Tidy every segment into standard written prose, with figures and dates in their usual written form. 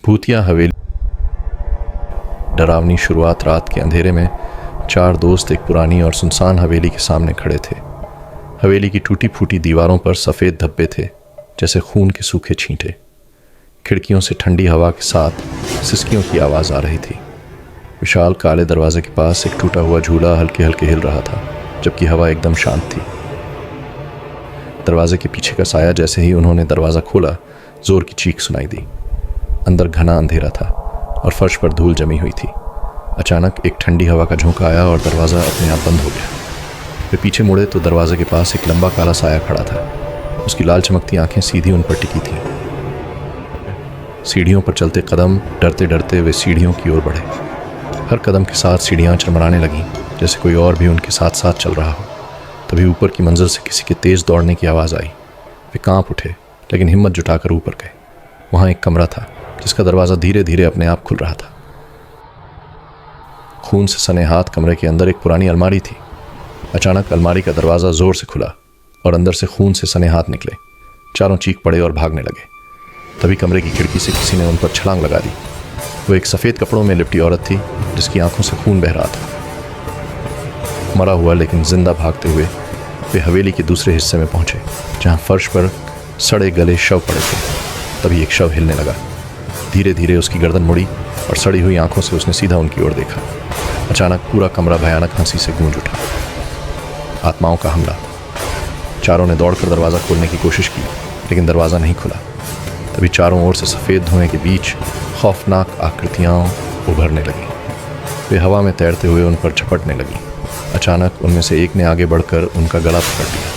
भूतिया हवेली। डरावनी शुरुआत। रात के अंधेरे में चार दोस्त एक पुरानी और सुनसान हवेली के सामने खड़े थे। हवेली की टूटी फूटी दीवारों पर सफ़ेद धब्बे थे, जैसे खून के सूखे छींटे। खिड़कियों से ठंडी हवा के साथ सिसकियों की आवाज़ आ रही थी। विशाल काले दरवाजे के पास एक टूटा हुआ झूला हल्के हल्के हिल रहा था, जबकि हवा एकदम शांत थी। दरवाजे के पीछे का साया जैसे ही उन्होंने दरवाज़ा खोला, जोर की चीख सुनाई दी। अंदर घना अंधेरा था और फर्श पर धूल जमी हुई थी। अचानक एक ठंडी हवा का झोंका आया और दरवाज़ा अपने आप बंद हो गया। वे पीछे मुड़े तो दरवाजे के पास एक लंबा काला साया खड़ा था। उसकी लाल चमकती आंखें सीधी उन पर टिकी थीं। सीढ़ियों पर चलते कदम, डरते डरते वे सीढ़ियों की ओर बढ़े। हर कदम के साथ सीढ़ियाँ चरमराने लगीं, जैसे कोई और भी उनके साथ साथ चल रहा हो। तभी ऊपर की मंजिल से किसी के तेज़ दौड़ने की आवाज़ आई। वे कांप उठे, लेकिन हिम्मत जुटाकर ऊपर गए। वहाँ एक कमरा था, जिसका दरवाज़ा धीरे धीरे अपने आप खुल रहा था। खून से सने हाथ कमरे के अंदर एक पुरानी अलमारी थी। अचानक अलमारी का दरवाज़ा ज़ोर से खुला और अंदर से खून से सने हाथ निकले। चारों चीख पड़े और भागने लगे। तभी कमरे की खिड़की से किसी ने उन पर छलांग लगा दी। वो एक सफ़ेद कपड़ों में लिपटी औरत थी, जिसकी आंखों से खून बह रहा था। मरा हुआ लेकिन जिंदा भागते हुए वे हवेली के दूसरे हिस्से में पहुंचे, जहां फर्श पर सड़े गले शव पड़े थे। तभी एक शव हिलने लगा। धीरे धीरे उसकी गर्दन मुड़ी और सड़ी हुई आंखों से उसने सीधा उनकी ओर देखा। अचानक पूरा कमरा भयानक हंसी से गूंज उठा। आत्माओं का हमला। चारों ने दौड़कर दरवाज़ा खोलने की कोशिश की, लेकिन दरवाज़ा नहीं खुला। तभी चारों ओर से सफ़ेद धुएं के बीच खौफनाक आकृतियाँ उभरने लगीं। वे हवा में तैरते हुए उन पर झपटने लगीं। अचानक उनमें से एक ने आगे बढ़कर उनका गला पकड़ लिया।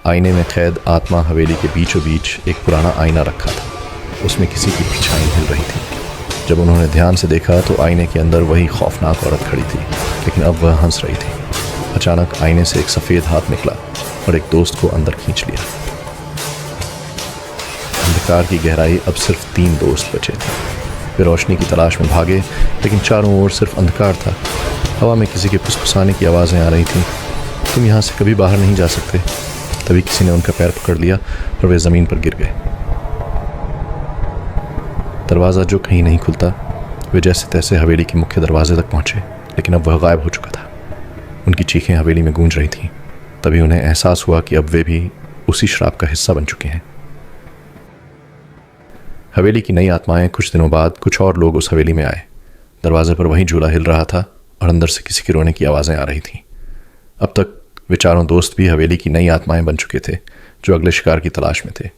आईने में कैद आत्मा हवेली के बीचों बीच एक पुराना आईना रखा था। उसमें किसी की परछाई हिल रही थी। जब उन्होंने ध्यान से देखा तो आईने के अंदर वही खौफनाक औरत खड़ी थी, लेकिन अब वह हंस रही थी। अचानक आईने से एक सफ़ेद हाथ निकला और एक दोस्त को अंदर खींच लिया। अंधकार की गहराई। अब सिर्फ 3 दोस्त बचे थे। वे रोशनी की तलाश में भागे, लेकिन चारों ओर सिर्फ अंधकार था। हवा में किसी के फुसफुसाने की आवाज़ें आ रही थीं। तुम यहाँ से कभी बाहर नहीं जा सकते। तभी किसी ने उनका पैर पकड़ लिया और वे ज़मीन पर गिर गए। दरवाज़ा जो कहीं नहीं खुलता, वे जैसे तैसे हवेली के मुख्य दरवाजे तक पहुँचे, लेकिन अब वह गायब हो चुका था। उनकी चीखें हवेली में गूंज रही थीं। तभी उन्हें एहसास हुआ कि अब वे भी उसी श्राप का हिस्सा बन चुके हैं। हवेली की नई आत्माएं। कुछ दिनों बाद कुछ और लोग उस हवेली में आए। दरवाजे पर वही झूला हिल रहा था और अंदर से किसी के रोने की आवाज़ें आ रही थीं। अब तक वे चारों दोस्त भी हवेली की नई आत्माएं बन चुके थे, जो अगले शिकार की तलाश में थे।